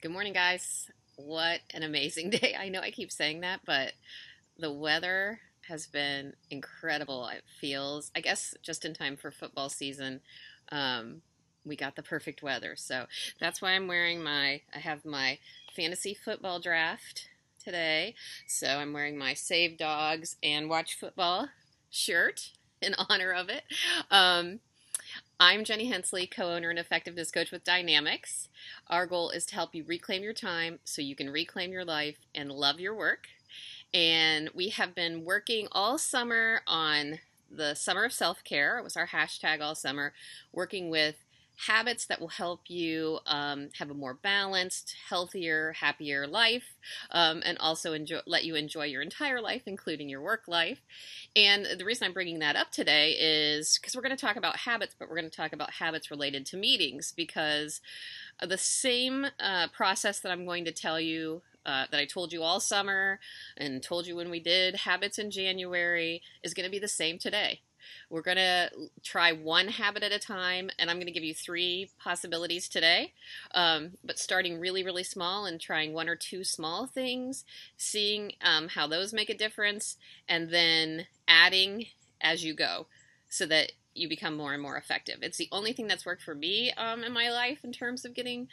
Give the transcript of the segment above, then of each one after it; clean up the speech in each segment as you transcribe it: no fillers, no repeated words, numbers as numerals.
Good morning, guys. What an amazing day. I know I keep saying that, but the weather has been incredible. It feels, I guess, just in time for football season. Um, we got the perfect weather. So that's why I have my fantasy football draft today. So I'm wearing my Save Dogs and Watch Football shirt in honor of it. Um, I'm Jenny Hensley, co owner and effectiveness coach with Dynamics. Our goal is to help you reclaim your time so you can reclaim your life and love your work. And we have been working all summer on the Summer of Self Care. It was our hashtag all summer, working with habits that will help you have a more balanced, healthier, happier life, and also let you enjoy your entire life, including your work life. And the reason I'm bringing that up today is because we're going to talk about habits, but we're going to talk about habits related to meetings because the same process that I'm going to tell you that I told you all summer and told you when we did habits in January is going to be the same today. We're going to try one habit at a time, and I'm going to give you three possibilities today. But starting really, really small and trying one or two small things, seeing how those make a difference, and then adding as you go so that you become more and more effective. It's the only thing that's worked for me in my life in terms of getting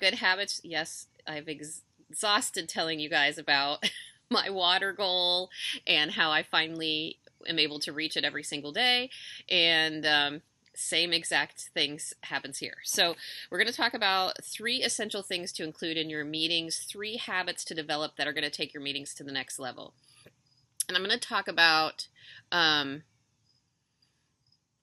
good habits. Yes, I've exhausted telling you guys about my water goal and how I finally am able to reach it every single day. And same exact things happens here. So we're going to talk about three essential things to include in your meetings, three habits to develop that are going to take your meetings to the next level. And I'm going to talk about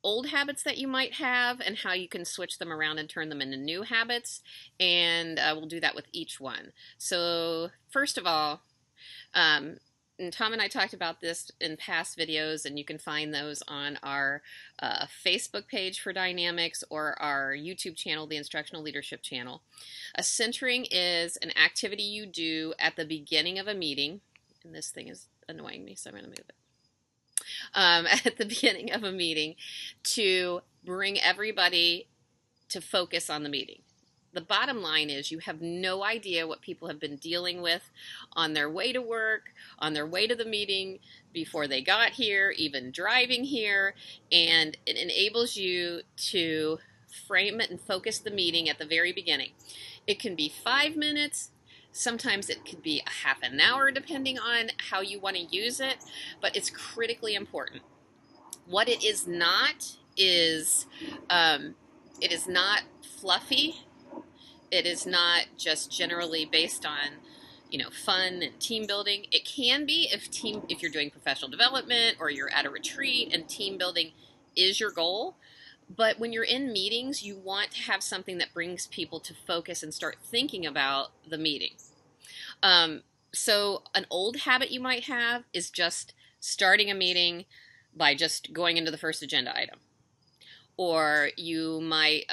old habits that you might have and how you can switch them around and turn them into new habits. And we'll do that with each one. So first of all, and Tom and I talked about this in past videos, and you can find those on our Facebook page for Dynamics or our YouTube channel, the Instructional Leadership channel. A centering is an activity you do at the beginning of a meeting. And this thing is annoying me, so I'm going to move it. At the beginning of a meeting to bring everybody to focus on the meeting. The bottom line is you have no idea what people have been dealing with on their way to work, on their way to the meeting, before they got here, even driving here, and it enables you to frame it and focus the meeting at the very beginning. It can be 5 minutes. Sometimes it could be a half an hour depending on how you want to use it, but it's critically important. What it is not is it is not fluffy. It is not just generally based on fun and team building. It can be if you're doing professional development or you're at a retreat and team building is your goal. But when you're in meetings, you want to have something that brings people to focus and start thinking about the meeting. So an old habit you might have is just starting a meeting by just going into the first agenda item. Or you might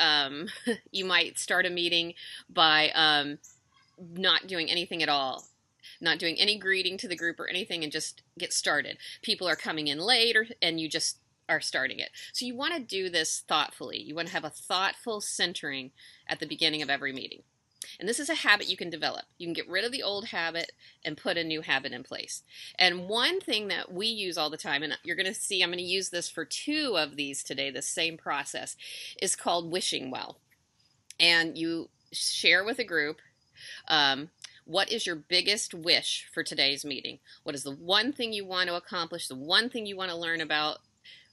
you might start a meeting by not doing anything at all, not doing any greeting to the group or anything, and just get started. People are coming in late, and you just are starting it. So you want to do this thoughtfully. You want to have a thoughtful centering at the beginning of every meeting. And this is a habit you can develop. You can get rid of the old habit and put a new habit in place. And one thing that we use all the time, and you're going to see I'm going to use this for two of these today, the same process, is called wishing well. And you share with a group what is your biggest wish for today's meeting? What is the one thing you want to accomplish, the one thing you want to learn about?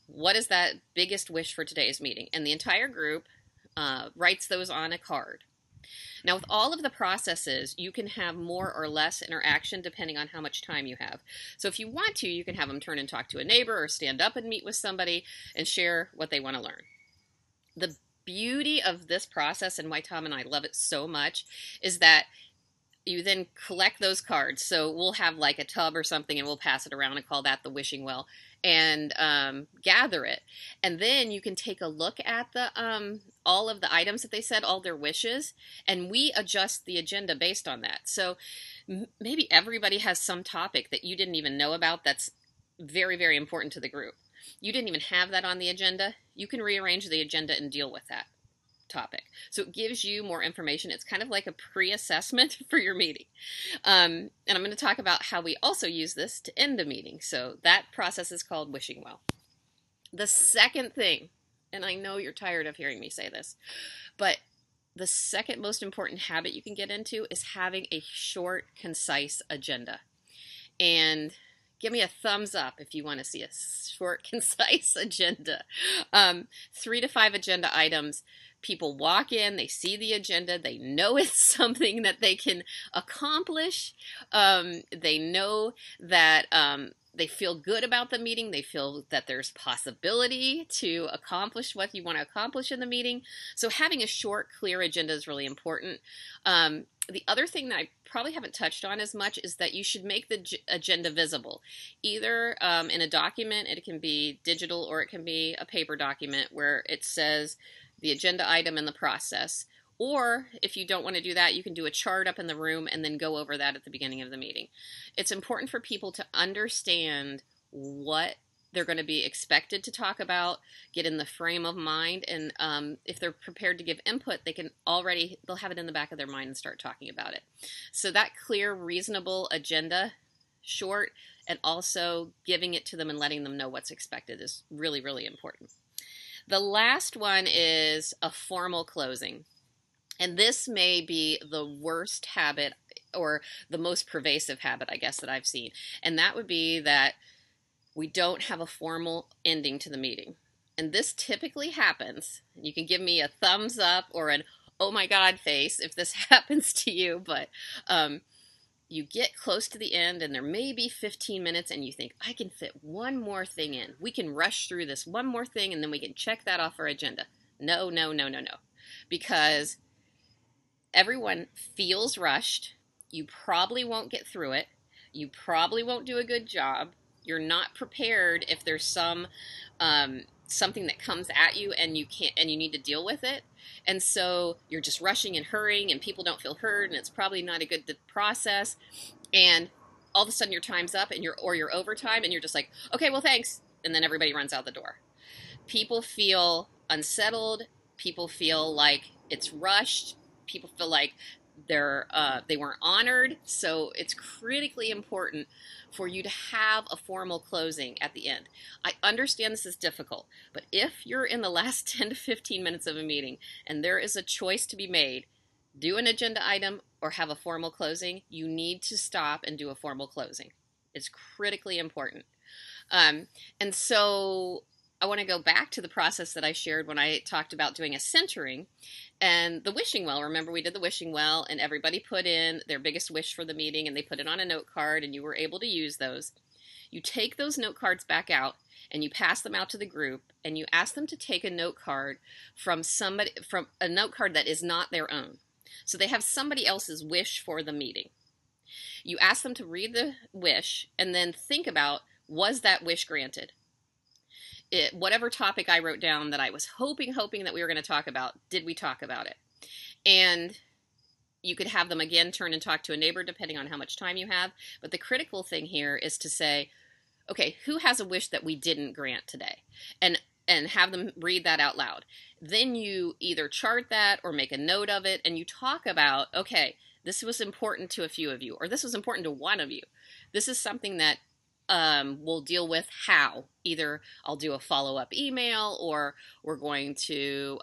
What is that biggest wish for today's meeting? And the entire group writes those on a card. Now, with all of the processes, you can have more or less interaction depending on how much time you have. So if you want to, you can have them turn and talk to a neighbor or stand up and meet with somebody and share what they want to learn. The beauty of this process, and why Tom and I love it so much, is that you then collect those cards. So we'll have like a tub or something and we'll pass it around and call that the wishing well, and gather it. And then you can take a look at the all of the items that they said, all their wishes, and we adjust the agenda based on that. So maybe everybody has some topic that you didn't even know about that's very, very important to the group. You didn't even have that on the agenda. You can rearrange the agenda and deal with that topic. So it gives you more information. It's kind of like a pre-assessment for your meeting. And I'm going to talk about how we also use this to end a meeting. So that process is called wishing well. The second thing, and I know you're tired of hearing me say this, but the second most important habit you can get into is having a short, concise agenda. And give me a thumbs up if you want to see a short, concise agenda. 3 to 5 agenda items. People walk in, they see the agenda, they know it's something that they can accomplish. They know that they feel good about the meeting. They feel that there's possibility to accomplish what you want to accomplish in the meeting. So having a short, clear agenda is really important. The other thing that I probably haven't touched on as much is that you should make the agenda visible, either in a document. It can be digital or it can be a paper document where it says the agenda item and the process. Or if you don't want to do that, you can do a chart up in the room and then go over that at the beginning of the meeting. It's important for people to understand what they're going to be expected to talk about, get in the frame of mind, and if they're prepared to give input, they'll have it in the back of their mind and start talking about it. So that clear, reasonable agenda, short, and also giving it to them and letting them know what's expected is really, really important. The last one is a formal closing. And this may be the worst habit or the most pervasive habit, I guess, that I've seen. And that would be that we don't have a formal ending to the meeting. And this typically happens. You can give me a thumbs up or an oh my God face if this happens to you. But you get close to the end and there may be 15 minutes and you think, I can fit one more thing in. We can rush through this one more thing and then we can check that off our agenda. No. Because everyone feels rushed. You probably won't get through it. You probably won't do a good job. You're not prepared if there's something that comes at you and you need to deal with it. And so you're just rushing and hurrying and people don't feel heard and it's probably not a good process. And all of a sudden your time's up and you're overtime and you're just like, okay, well, thanks. And then everybody runs out the door. People feel unsettled. People feel like it's rushed. People feel like they weren't honored. So it's critically important for you to have a formal closing at the end. I understand this is difficult, but if you're in the last 10 to 15 minutes of a meeting and there is a choice to be made, do an agenda item or have a formal closing, you need to stop and do a formal closing. It's critically important. And so I want to go back to the process that I shared when I talked about doing a centering and the wishing well. Remember, we did the wishing well and everybody put in their biggest wish for the meeting and they put it on a note card and you were able to use those. You take those note cards back out and you pass them out to the group and you ask them to take a note card from a note card that is not their own. So they have somebody else's wish for the meeting. You ask them to read the wish and then think about, was that wish granted? Whatever topic I wrote down that I was hoping that we were going to talk about, did we talk about it? And you could have them again turn and talk to a neighbor depending on how much time you have. But the critical thing here is to say, okay, who has a wish that we didn't grant today? And have them read that out loud. Then you either chart that or make a note of it and you talk about, okay, this was important to a few of you or this was important to one of you. This is something that we'll deal with how. Either I'll do a follow-up email or we're going to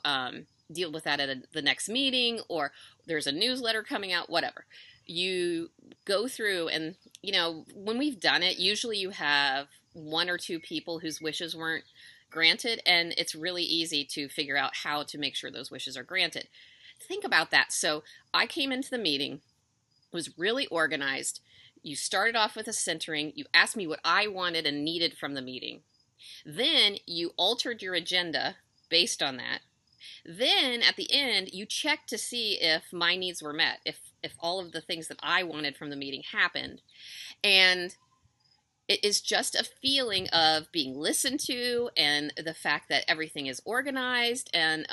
deal with that at the next meeting or there's a newsletter coming out, whatever. You go through and, when we've done it, usually you have 1 or 2 people whose wishes weren't granted and it's really easy to figure out how to make sure those wishes are granted. Think about that. So I came into the meeting, was really organized. You started off with a centering. You asked me what I wanted and needed from the meeting. Then you altered your agenda based on that. Then at the end, you checked to see if my needs were met, if all of the things that I wanted from the meeting happened. And it is just a feeling of being listened to and the fact that everything is organized and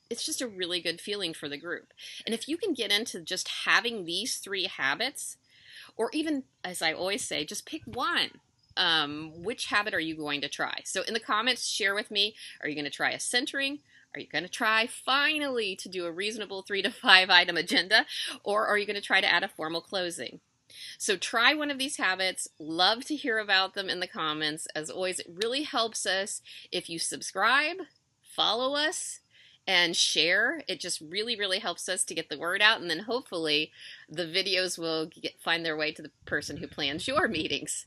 it's just a really good feeling for the group. And if you can get into just having these 3 habits, or even, as I always say, just pick one. Which habit are you going to try? So in the comments, share with me, are you going to try a centering? Are you going to try finally to do a reasonable 3 to 5 item agenda, or are you going to try to add a formal closing? So try one of these habits. Love to hear about them in the comments. As always, it really helps us if you subscribe, follow us, and share. It just really, really helps us to get the word out, and then hopefully the videos will find their way to the person who plans your meetings.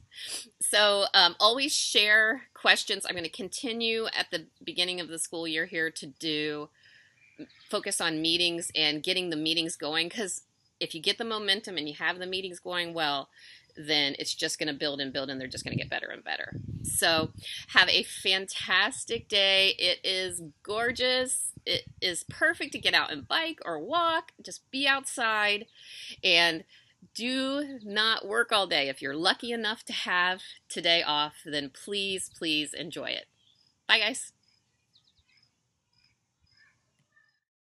So always share questions. I'm going to continue at the beginning of the school year here to focus on meetings and getting the meetings going, because if you get the momentum and you have the meetings going well, then it's just going to build and build, and they're just going to get better and better. So have a fantastic day. It is gorgeous. It is perfect to get out and bike or walk. Just be outside and do not work all day. If you're lucky enough to have today off, then please, please enjoy it. Bye, guys.